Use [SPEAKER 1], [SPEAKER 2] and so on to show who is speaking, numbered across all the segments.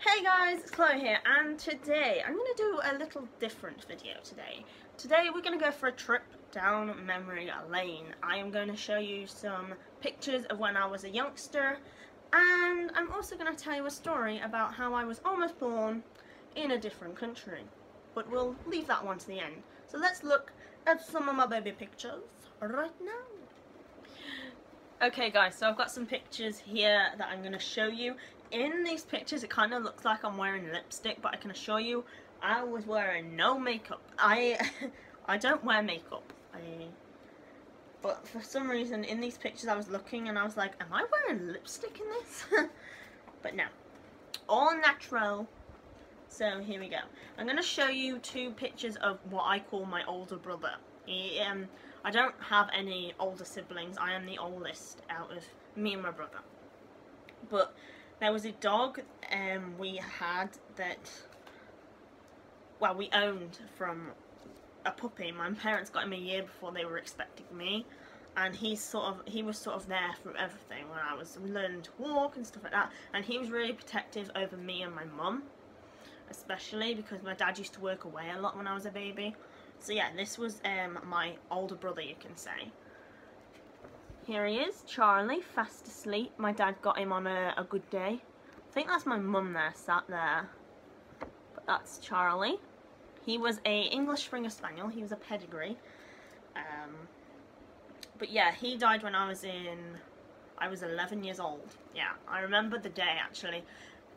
[SPEAKER 1] Hey guys, it's Chloe here, and today I'm going to do a little different video today. Today we're going to go for a trip down memory lane. I am going to show you some pictures of when I was a youngster, and I'm also going to tell you a story about how I was almost born in a different country. But we'll leave that one to the end. So let's look at some of my baby pictures right now. Okay guys, so I've got some pictures here that I'm going to show you. In these pictures it kind of looks like I'm wearing lipstick, but I can assure you I was wearing no makeup. I don't wear makeup. But for some reason in these pictures I was looking and I was like, am I wearing lipstick in this? But no, all natural. So here we go. I'm going to show you two pictures of what I call my older brother. I don't have any older siblings. I am the oldest out of me and my brother. But there was a dog we had that, well, we owned from a puppy. My parents got him a year before they were expecting me, and he was sort of there for everything when I was learning to walk and stuff like that. And he was really protective over me and my mum, especially because my dad used to work away a lot when I was a baby. So yeah, this was my older brother, you can say. Here he is, Charlie, fast asleep. My dad got him on a good day. I think that's my mum there, sat there. But that's Charlie. He was a English Springer Spaniel. He was a pedigree. But yeah, he died when I was 11 years old. Yeah, I remember the day actually.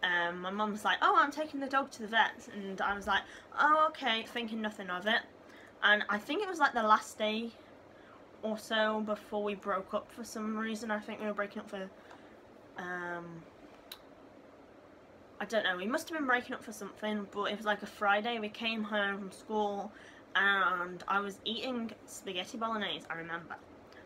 [SPEAKER 1] My mum was like, oh, I'm taking the dog to the vet. And I was like, oh, okay, thinking nothing of it. And I think it was like the last day or so before we broke up for some reason. I think we were breaking up for, I don't know, we must have been breaking up for something, but it was like a Friday. We came home from school and I was eating spaghetti bolognese, I remember.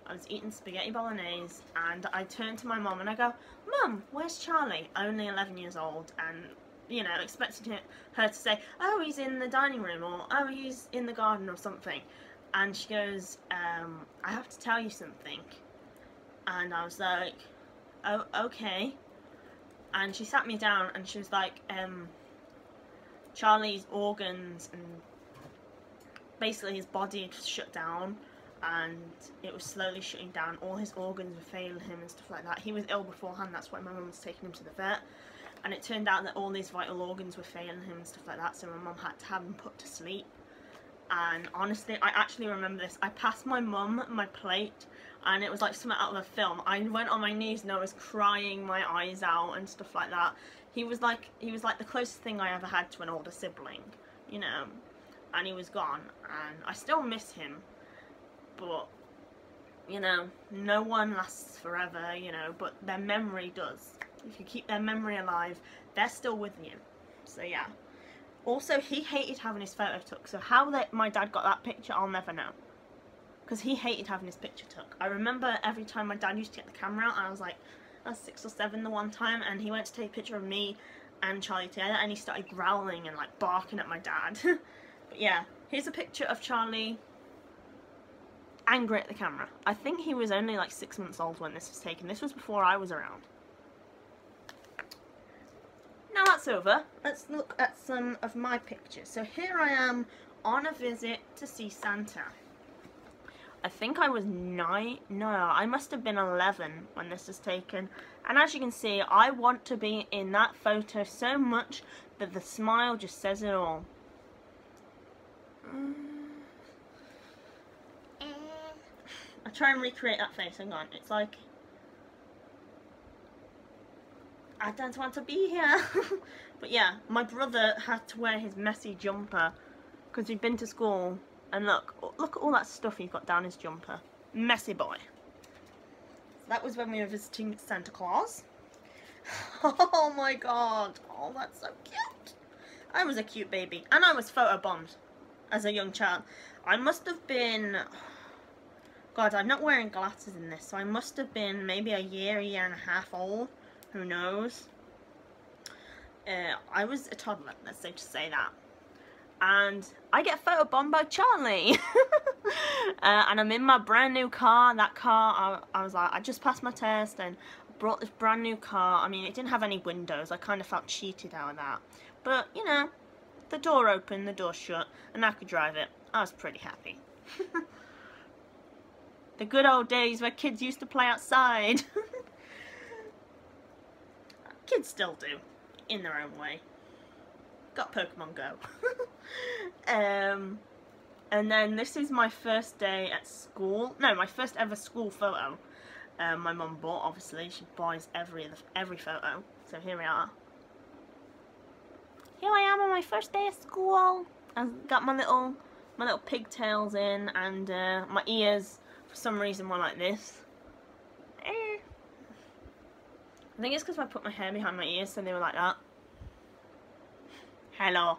[SPEAKER 1] I was eating spaghetti bolognese and I turned to my mum and I go, Mum, where's Charlie? Only 11 years old, and you know, expecting her to say, oh, he's in the dining room, or oh, he's in the garden or something. And she goes, I have to tell you something. And I was like, oh, okay. And she sat me down and she was like, Charlie's organs and basically his body had shut down, and it was slowly shutting down. All his organs were failing him and stuff like that. He was ill beforehand, that's why my mum was taking him to the vet. And it turned out that all these vital organs were failing him and stuff like that, so my mum had to have him put to sleep. And honestly, I actually remember this. I passed my mum my plate, and it was like something out of a film. I went on my knees and I was crying my eyes out and stuff like that. He was like the closest thing I ever had to an older sibling, you know. And he was gone, and I still miss him. But you know, no one lasts forever, you know, but their memory does. If you keep their memory alive, they're still with you. So yeah. Also, he hated having his photo took, so how my dad got that picture, I'll never know. Because he hated having his picture took. I remember every time my dad used to get the camera out, I was like, I was 6 or 7 the one time, and he went to take a picture of me and Charlie together, and he started growling and like barking at my dad. But yeah, here's a picture of Charlie angry at the camera. I think he was only like 6 months old when this was taken. This was before I was around. Now that's over, let's look at some of my pictures. So here I am on a visit to see Santa. I think I was 9, no, I must have been 11 when this was taken. And as you can see, I want to be in that photo so much that the smile just says it all. I try and recreate that face, hang on, it's like, I don't want to be here. But yeah, my brother had to wear his messy jumper because he'd been to school, and look at all that stuff he's got down his jumper. Messy boy. So that was when we were visiting Santa Claus. Oh my god. Oh, that's so cute. I was a cute baby, and I was photobombed as a young child. I must have been, God, I'm not wearing glasses in this, so I must have been maybe a year and a half old. Who knows? I was a toddler, let's just say that. And I get photobombed by Charlie. And I'm in my brand new car. That car, I was like, I just passed my test and brought this brand new car. I mean, it didn't have any windows. I kind of felt cheated out of that. But, you know, the door opened, the door shut, and I could drive it. I was pretty happy. The good old days where kids used to play outside. Kids still do, in their own way. Got Pokemon Go. And then this is my first day at school. No, my first ever school photo. My mum bought, obviously. She buys every photo. So here we are. Here I am on my first day of school. I've got my little pigtails in, and my ears, for some reason, were like this. I think it's because I put my hair behind my ears, so they were like that. Hello.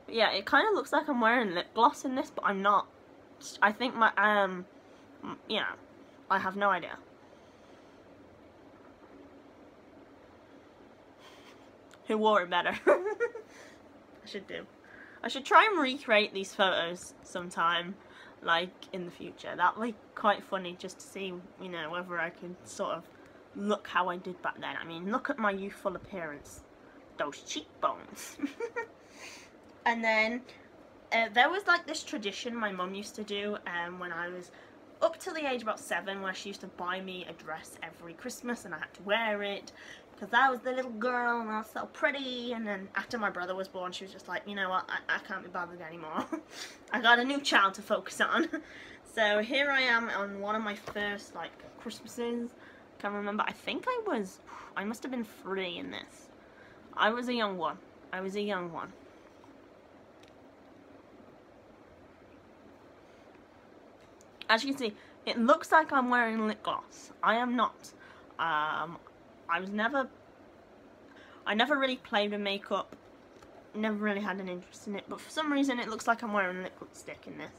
[SPEAKER 1] Yeah, it kind of looks like I'm wearing lip gloss in this, but I'm not. I think my, yeah, I have no idea. Who wore it better? I should do. I should try and recreate these photos sometime, like, in the future. That would be quite funny, just to see, you know, whether I can sort of look how I did back then. I mean, look at my youthful appearance. Those cheekbones. And then there was like this tradition my mum used to do when I was up till the age of about 7, where she used to buy me a dress every Christmas and I had to wear it because I was the little girl and I was so pretty. And then after my brother was born, she was just like, you know what, I can't be bothered anymore. I got a new child to focus on. So here I am on one of my first like Christmases. Can't remember. I must have been 3 in this. I was a young one. As you can see, it looks like I'm wearing lip gloss. I am not. I never really played with makeup. Never really had an interest in it. But for some reason, it looks like I'm wearing lipstick in this.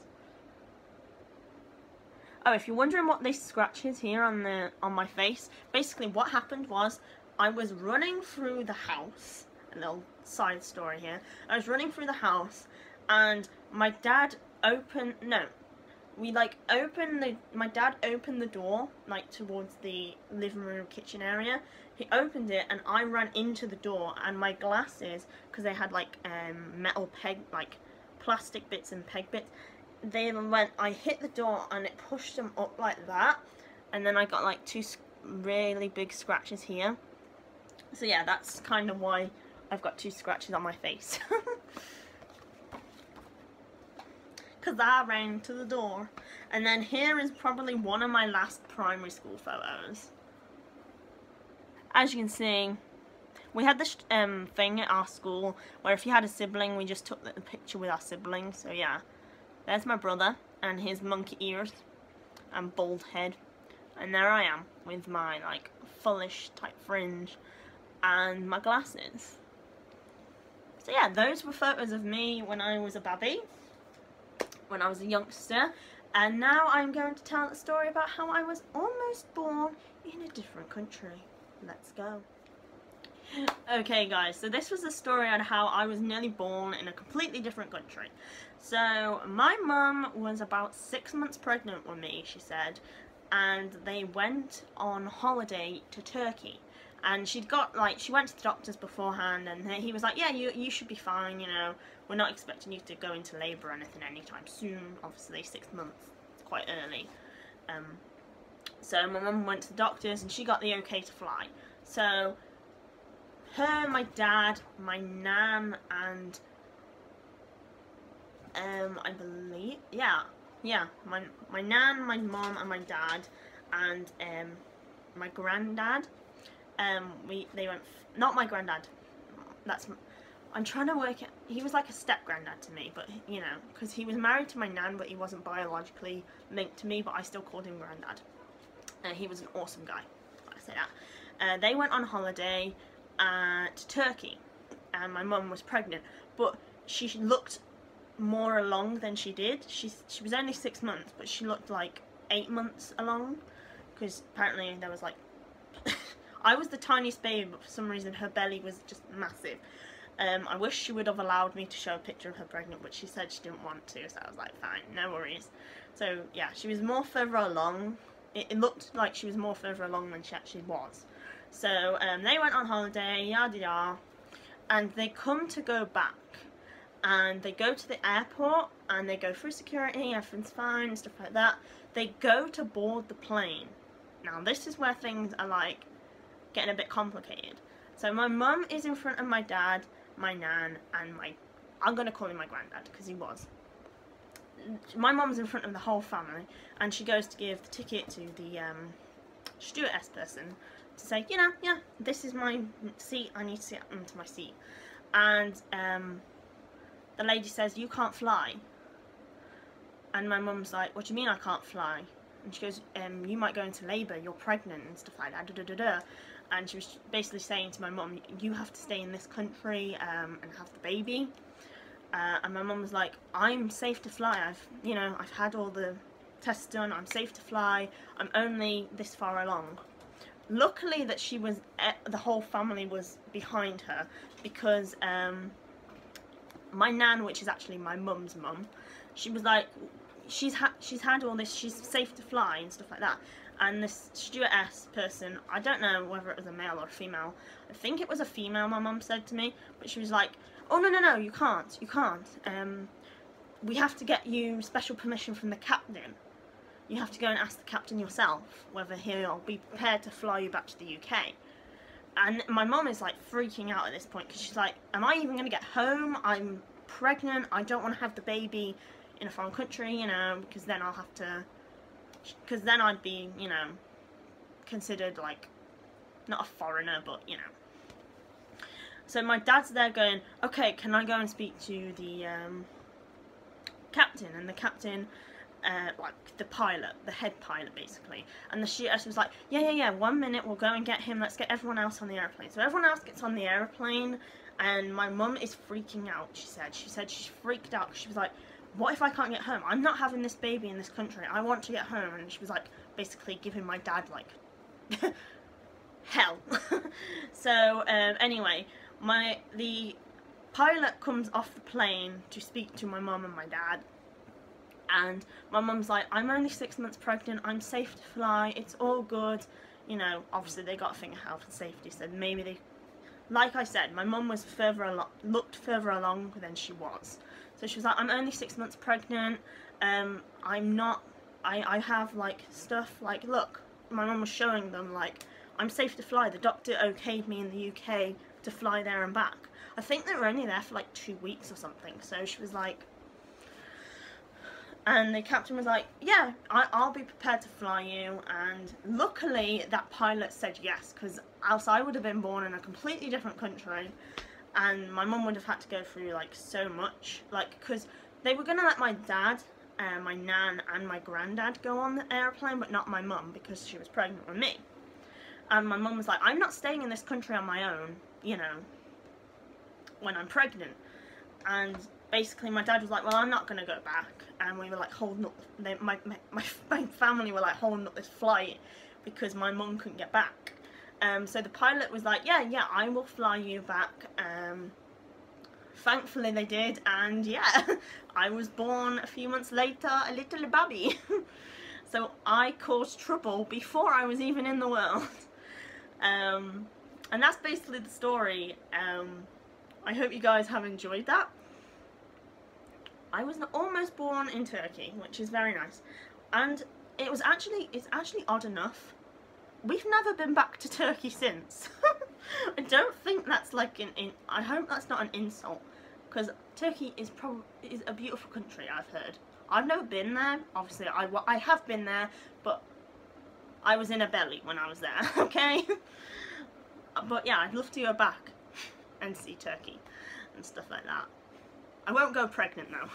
[SPEAKER 1] Oh, if you're wondering what these scratches here on my face, basically what happened was I was running through the house. A little side story here. I was running through the house, and my dad opened. No. My dad opened the door, like, towards the living room, kitchen area. He opened it, and I ran into the door, and my glasses, because they had, like, metal peg, like, plastic bits and peg bits, I hit the door, and it pushed them up like that, and then I got, like, 2 really big scratches here. So, yeah, that's kind of why I've got 2 scratches on my face. Because I ran to the door. And then here is probably one of my last primary school photos. As you can see, we had this thing at our school where if you had a sibling, we just took the picture with our sibling. So yeah, there's my brother and his monkey ears and bald head. And there I am with my like fullish type fringe and my glasses. So yeah, those were photos of me when I was a babby, when I was a youngster, and now I'm going to tell the story about how I was almost born in a different country. Let's go. Okay guys, so this was the story on how I was nearly born in a completely different country. So my mum was about 6 months pregnant with me, she said, and they went on holiday to Turkey. And she went to the doctors beforehand, and he was like, yeah, you should be fine, you know, we're not expecting you to go into labour or anything anytime soon. Obviously 6 months, it's quite early. So my mum went to the doctors and she got the okay to fly. So her, my dad, my nan, and I believe, my nan, my mum, and my dad, and my granddad. They went, not my granddad, I'm trying to work it, he was like a step granddad to me, but you know, because he was married to my nan, but he wasn't biologically linked to me, but I still called him granddad. He was an awesome guy, I say that. They went on holiday to Turkey, and my mum was pregnant, but she looked more along than she did. She was only 6 months, but she looked like 8 months along, because apparently there was like I was the tiniest baby, but for some reason her belly was just massive. I wish she would have allowed me to show a picture of her pregnant, but she said she didn't want to, so I was like, fine, no worries. So yeah, she was more further along. It looked like she was more further along than she actually was. So they went on holiday, yada yada, and they come to go back. And they go to the airport, and they go through security, everything's fine, and stuff like that. They go to board the plane. Now this is where things are like getting a bit complicated. So my mum is in front of my dad, my nan, and I'm going to call him my granddad, because he was. My mum's in front of the whole family, and she goes to give the ticket to the stewardess person to say, you know, yeah, this is my seat, I need to sit into my seat. And the lady says, you can't fly. And my mum's like, what do you mean I can't fly? And she goes, you might go into labour, you're pregnant and stuff like that, da da da da. And she was basically saying to my mum, you have to stay in this country and have the baby. And my mum was like, I'm safe to fly, I've had all the tests done, I'm safe to fly, I'm only this far along. Luckily that she was, the whole family was behind her, because my nan, which is actually my mum's mum, she was like, she's had all this, she's safe to fly and stuff like that. And this stewardess person, I don't know whether it was a male or a female, I think it was a female, my mum said to me, but she was like, oh no, you can't, we have to get you special permission from the captain. You have to go and ask the captain yourself whether he'll be prepared to fly you back to the UK. And my mum is like freaking out at this point, because she's like, am I even going to get home? I'm pregnant, I don't want to have the baby in a foreign country, because then I'll have to, because then I'd be, considered like, not a foreigner, but, So my dad's there going, okay, can I go and speak to the captain? And the captain, like the pilot, the head pilot basically, and the stewardess was like, yeah, 1 minute, we'll go and get him, let's get everyone else on the airplane. So everyone else gets on the airplane, and my mum is freaking out, she said she's freaked out, because she was like, what if I can't get home? I'm not having this baby in this country, I want to get home. And she was like, basically giving my dad like hell. So anyway, the pilot comes off the plane to speak to my mum and my dad, and my mum's like, I'm only 6 months pregnant, I'm safe to fly, it's all good. Obviously they got to think of health and safety, so maybe they, like I said, my mum was looked further along than she was. So she was like, I'm only 6 months pregnant, I have like stuff, like look, my mum was showing them like, I'm safe to fly, the doctor okayed me in the UK to fly there and back. I think they were only there for like 2 weeks or something, so she was like, and the captain was like, yeah, I'll be prepared to fly you. And luckily that pilot said yes, because else I would have been born in a completely different country, and my mum would have had to go through like so much, like, because they were going to let my dad, my nan and my granddad go on the airplane, but not my mum, because she was pregnant with me. And my mum was like, I'm not staying in this country on my own, when I'm pregnant. And basically my dad was like, well, I'm not going to go back. And we were like holding up, my family were like holding up this flight because my mum couldn't get back. So the pilot was like, yeah, I will fly you back. Thankfully they did, and yeah, I was born a few months later, a little baby. So I caused trouble before I was even in the world. And that's basically the story. I hope you guys have enjoyed that. I was almost born in Turkey, which is very nice, and it's actually odd enough, we've never been back to Turkey since. I don't think that's like I hope that's not an insult, because Turkey is a beautiful country, I've heard. I've never been there, obviously I have been there, but I was in a belly when I was there, okay? But yeah, I'd love to go back and see Turkey and stuff like that. I won't go pregnant now.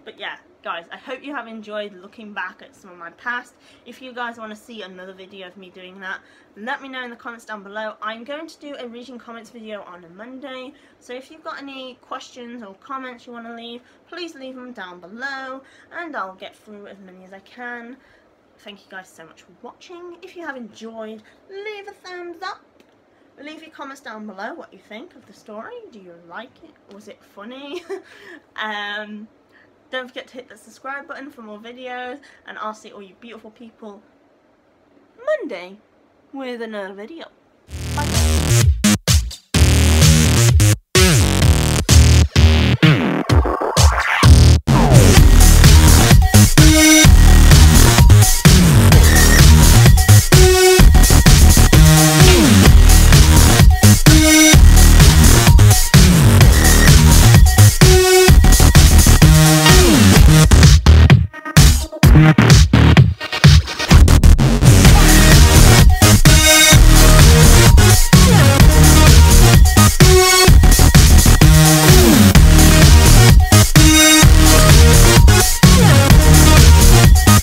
[SPEAKER 1] But yeah, guys, I hope you have enjoyed looking back at some of my past. If you guys want to see another video of me doing that, let me know in the comments down below. I'm going to do a reading comments video on a Monday, so if you've got any questions or comments you want to leave, please leave them down below, and I'll get through as many as I can. Thank you guys so much for watching. If you have enjoyed, leave a thumbs up. Leave your comments down below what you think of the story. Do you like it? Was it funny? Don't forget to hit the subscribe button for more videos, and I'll see all you beautiful people Monday with another video. Bye.